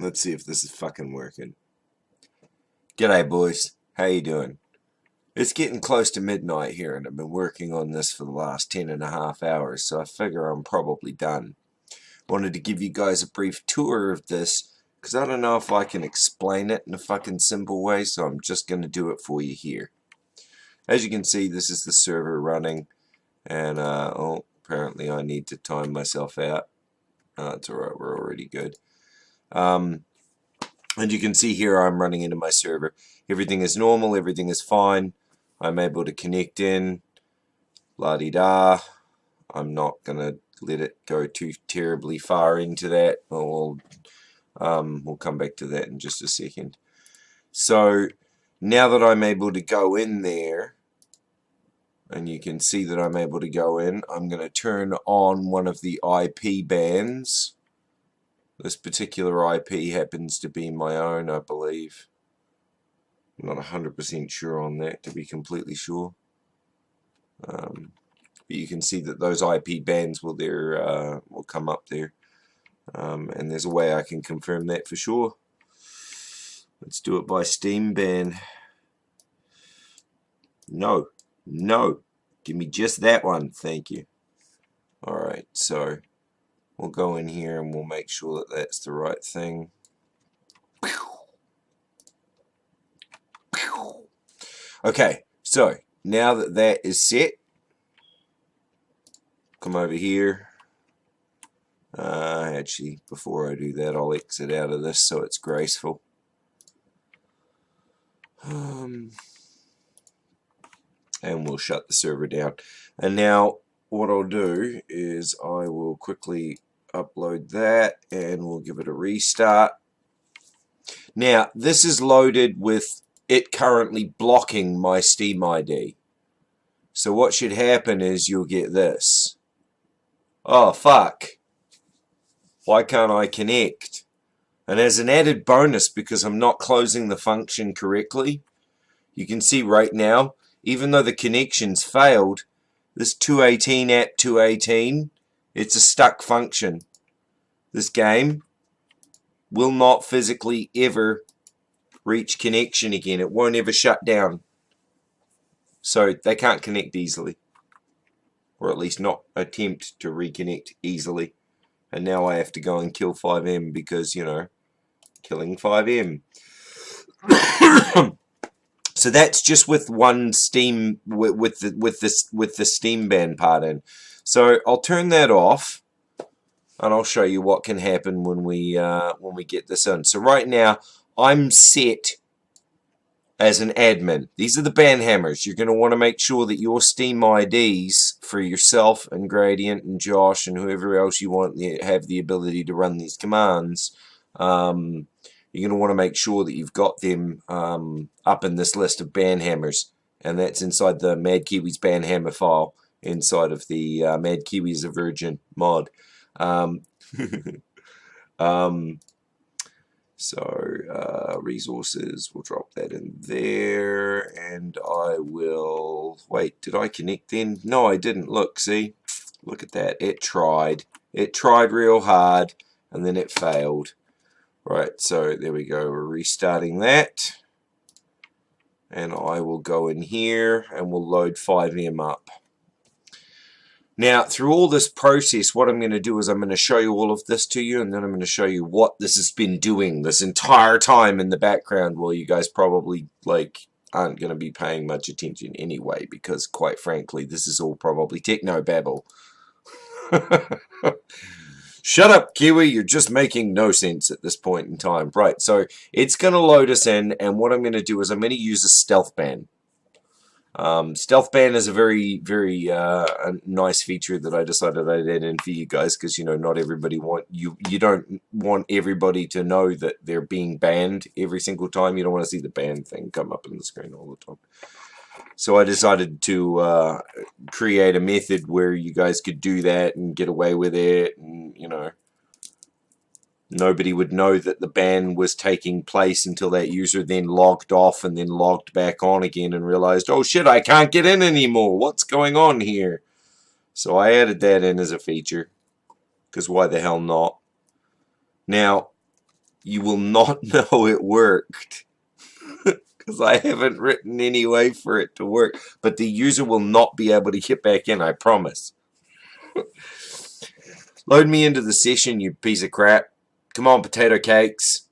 Let's see if this is fucking working. G'day, boys. How you doing? It's getting close to midnight here, and I've been working on this for the last 10.5 hours, so I figure I'm probably done. Wanted to give you guys a brief tour of this, because I don't know if I can explain it in a fucking simple way, so I'm just going to do it for you here. As you can see, this is the server running, and apparently I need to time myself out. It's alright, we're already good. And you can see here I'm running into my server. Everything is normal, everything is fine. I'm able to connect in. La-di-da. I'm not going to let it go too terribly far into that. We'll come back to that in just a second. So now that I'm able to go in there, and you can see that I'm able to go in, I'm going to turn on one of the IP bands. This particular IP happens to be my own, I believe. I'm not 100% sure on that, to be completely sure. But you can see that those IP bands will come up there. And there's a way I can confirm that for sure. Let's do it by Steam ban. No. Give me just that one, thank you. Alright, so we'll go in here and we'll make sure that that's the right thing. Okay, so now that that is set, come over here. Actually, before I do that, I'll exit out of this so it's graceful. And we'll shut the server down. And now what I'll do is I will quickly upload that and we'll give it a restart. Now this is loaded with it currently blocking my Steam ID. So what should happen is you'll get this. Oh fuck. Why can't I connect? And as an added bonus, because I'm not closing the function correctly, you can see right now, even though the connection's failed, this 218 app 218, it's a stuck function. This game will not physically ever reach connection again. It won't ever shut down. So they can't connect easily. Or at least not attempt to reconnect easily. And now I have to go and kill FiveM because, you know, killing FiveM. So that's just with one Steam with the Steam ban part in. So I'll turn that off, and I'll show you what can happen when we get this in. So right now I'm set as an admin. These are the Banhammers. You're going to want to make sure that your Steam IDs for yourself and Gradient and Josh and whoever else you want have the ability to run these commands. You're going to want to make sure that you've got them up in this list of Banhammers, and that's inside the Madkiwi's Banhammer file inside of the MadkiwiIsAVirgin mod. So resources, we'll drop that in there, and I will wait. Did I connect then? No, I didn't. Look, see, look at that. It tried real hard, and then it failed. Right, so there we go. We're restarting that, and I will go in here and we'll load FiveM up. Now, through all this process, what I'm going to do is I'm going to show you all of this to you, and then I'm going to show you what this has been doing this entire time in the background, while you guys probably aren't going to be paying much attention anyway, because quite frankly, this is all probably techno babble. Shut up, Kiwi, you're just making no sense at this point in time. Right, so it's going to load us in, and what I'm going to do is I'm going to use a stealth ban. Stealth ban is a very, very nice feature that I decided I'd add in for you guys, because, you know, not everybody you don't want everybody to know that they're being banned every single time. You don't want to see the ban thing come up on the screen all the time. So I decided to create a method where you guys could do that and get away with it, and, you know, nobody would know that the ban was taking place until that user then logged off and then logged back on again and realized, oh shit, I can't get in anymore. What's going on here? So I added that in as a feature, because why the hell not? Now, you will not know it worked. Because I haven't written any way for it to work. But the user will not be able to get back in, I promise. Load me into the session, you piece of crap. Come on, potato cakes.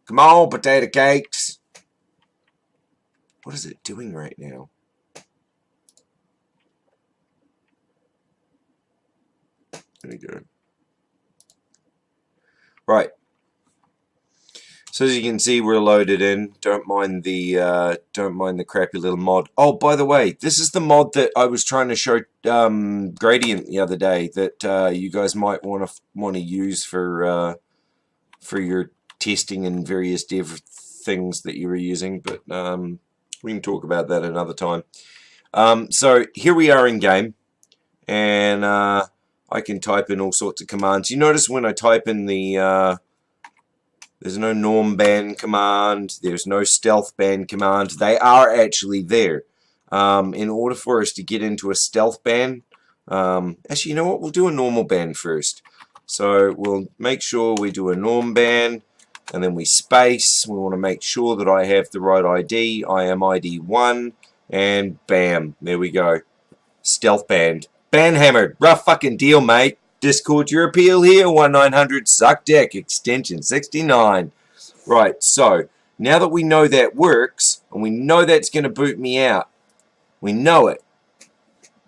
Come on, potato cakes. What is it doing right now? There we go. Right. So as you can see, we're loaded in. Don't mind the crappy little mod. Oh, by the way, this is the mod that I was trying to show Gradient the other day that you guys might want to use for your testing and various dev things that you were using. But we can talk about that another time. So here we are in game, and I can type in all sorts of commands. You notice when I type in the there's no norm ban command, there's no stealth ban command. They are actually there. In order for us to get into a stealth ban, actually, you know what? We'll do a normal ban first. So we'll make sure we do a norm ban, and then we space. We want to make sure that I have the right ID. I am ID 1, and bam, there we go. Stealth banned. Banhammered. Rough fucking deal, mate. Discord your appeal here. 1900 suck deck extension 69. Right, so now that we know that works, and we know that's going to boot me out, we know it.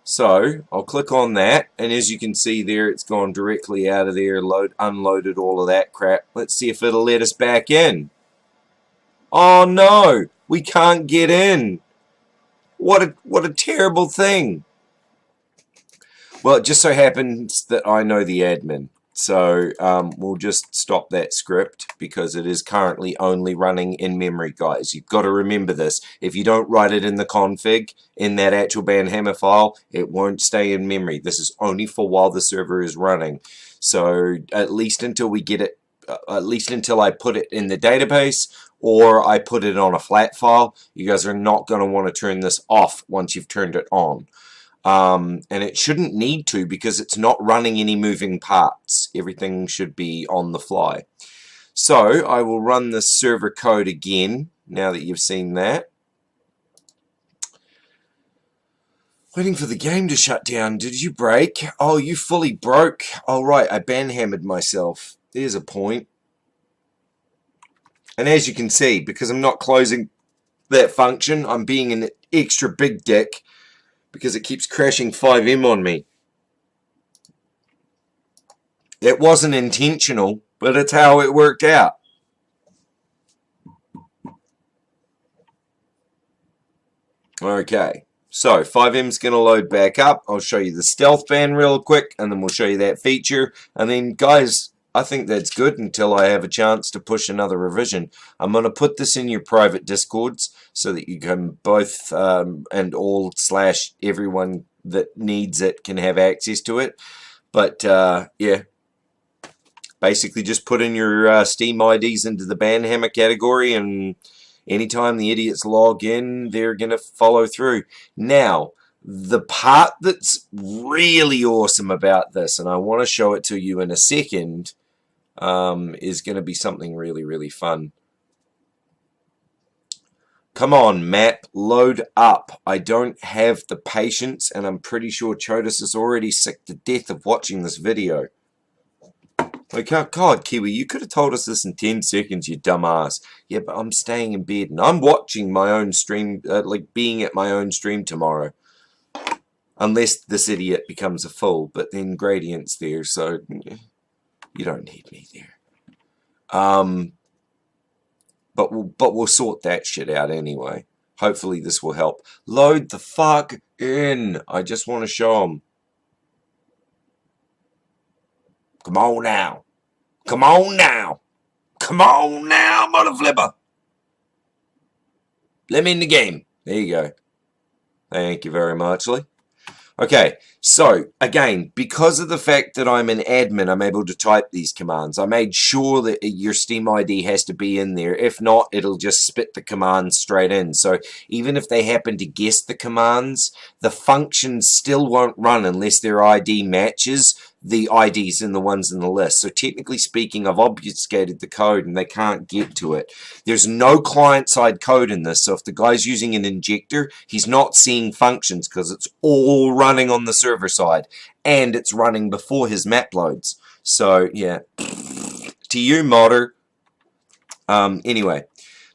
So I'll click on that, and as you can see there, it's gone directly out of there, unloaded all of that crap. Let's see if it'll let us back in. Oh no, we can't get in. What a terrible thing. Well, it just so happens that I know the admin, so we'll just stop that script because it is currently only running in memory, guys. You've got to remember this. If you don't write it in the config, in that actual Banhammer file, it won't stay in memory. This is only for while the server is running. So at least until we get it, at least until I put it in the database or I put it on a flat file, you guys are not going to want to turn this off once you've turned it on. And it shouldn't need to because it's not running any moving parts. Everything should be on the fly. So I will run this server code again now that you've seen that. Waiting for the game to shut down. Did you break? Oh, you fully broke. Oh, right. I banhammered myself. There's a point. And as you can see, because I'm not closing that function, I'm being an extra big dick. Because it keeps crashing FiveM on me. It wasn't intentional, but it's how it worked out. Okay, so FiveM's going to load back up. I'll show you the stealth ban real quick, and then we'll show you that feature. And then, guys, I think that's good until I have a chance to push another revision. I'm going to put this in your private Discords so that you can both and all / everyone that needs it can have access to it. But yeah, basically just put in your Steam IDs into the Banhammer category, and anytime the idiots log in, they're going to follow through. Now, the part that's really awesome about this, and I want to show it to you in a second, is going to be something really, really fun. Come on, map, load up. I don't have the patience, and I'm pretty sure Chotis is already sick to death of watching this video. Like, God, Kiwi, you could have told us this in 10 seconds, you dumbass. Yeah, but I'm staying in bed, and I'm watching my own stream, like being at my own stream tomorrow. Unless this idiot becomes a fool, but then Gradient's there, so you don't need me there. But we'll sort that shit out anyway. Hopefully this will help. Load the fuck in. I just want to show them. Come on now. Come on now. Come on now, mother flipper. Let me in the game. There you go. Thank you very much, Lee. Okay, so again, because of the fact that I'm an admin, I'm able to type these commands. I made sure that your Steam ID has to be in there. If not, it'll just spit the commands straight in. So even if they happen to guess the commands, the functions still won't run unless their ID matches the IDs and the ones in the list. So technically speaking, I've obfuscated the code and they can't get to it. There's no client-side code in this, so if the guy's using an injector, he's not seeing functions because it's all running on the server side and it's running before his map loads. So yeah, to you, modder. Anyway,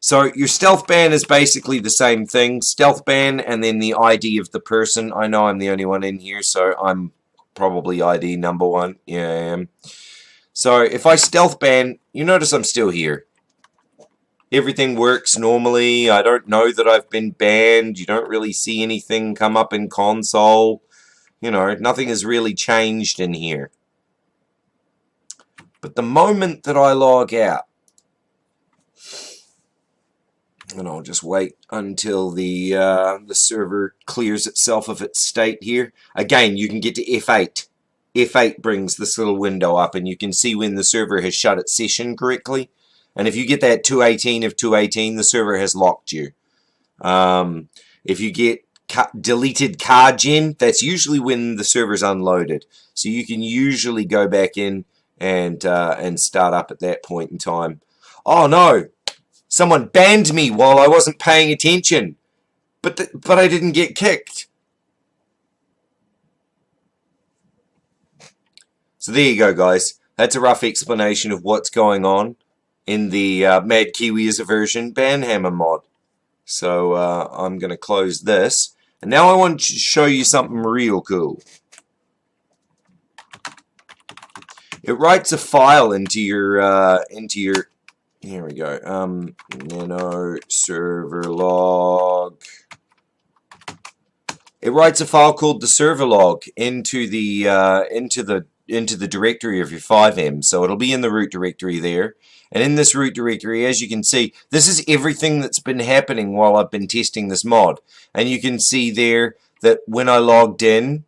so your stealth ban is basically the same thing. Stealth ban and then the ID of the person. I know I'm the only one in here, so I'm probably ID number 1. Yeah, I am. So if I stealth ban, you notice I'm still here. Everything works normally. I don't know that I've been banned. You don't really see anything come up in console. You know, nothing has really changed in here. But the moment that I log out, and I'll just wait until the server clears itself of its state here. Again, you can get to F8. F8 brings this little window up, and you can see when the server has shut its session correctly. And if you get that 218 of 218, the server has locked you. If you get deleted car gen, that's usually when the server's unloaded. So you can usually go back in and start up at that point in time. Oh no! Someone banned me while I wasn't paying attention, but I didn't get kicked. So there you go, guys. That's a rough explanation of what's going on in the MadkiwiIsAVirgin Banhammer mod. So I'm going to close this, and now I want to show you something real cool. It writes a file into your here we go. Nano server log. It writes a file called the server log into the directory of your FiveM. So it'll be in the root directory there. And in this root directory, as you can see, this is everything that's been happening while I've been testing this mod. And you can see there that when I logged in,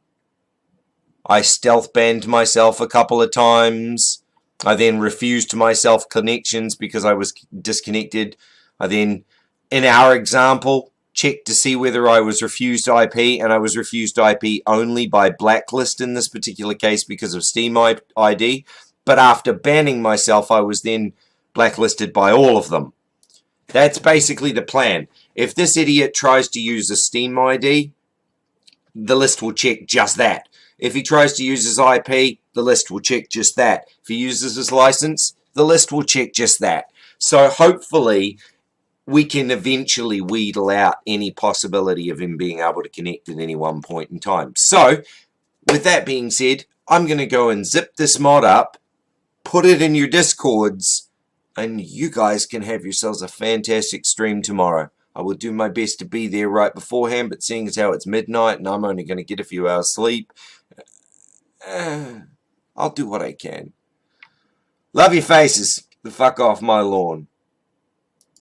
I stealth banned myself a couple of times. I then refused myself connections because I was disconnected. I then, in our example, checked to see whether I was refused IP, and I was refused IP only by blacklist in this particular case because of Steam ID. But after banning myself, I was then blacklisted by all of them. That's basically the plan. If this idiot tries to use a Steam ID, the list will check just that. If he tries to use his IP, the list will check just that. If he uses his license, the list will check just that. So hopefully we can eventually wheedle out any possibility of him being able to connect at any one point in time. So, with that being said, I'm going to go and zip this mod up, put it in your Discords, and you guys can have yourselves a fantastic stream tomorrow. I will do my best to be there right beforehand, but seeing as how it's midnight and I'm only going to get a few hours sleep, I'll do what I can. Love your faces. The fuck off my lawn.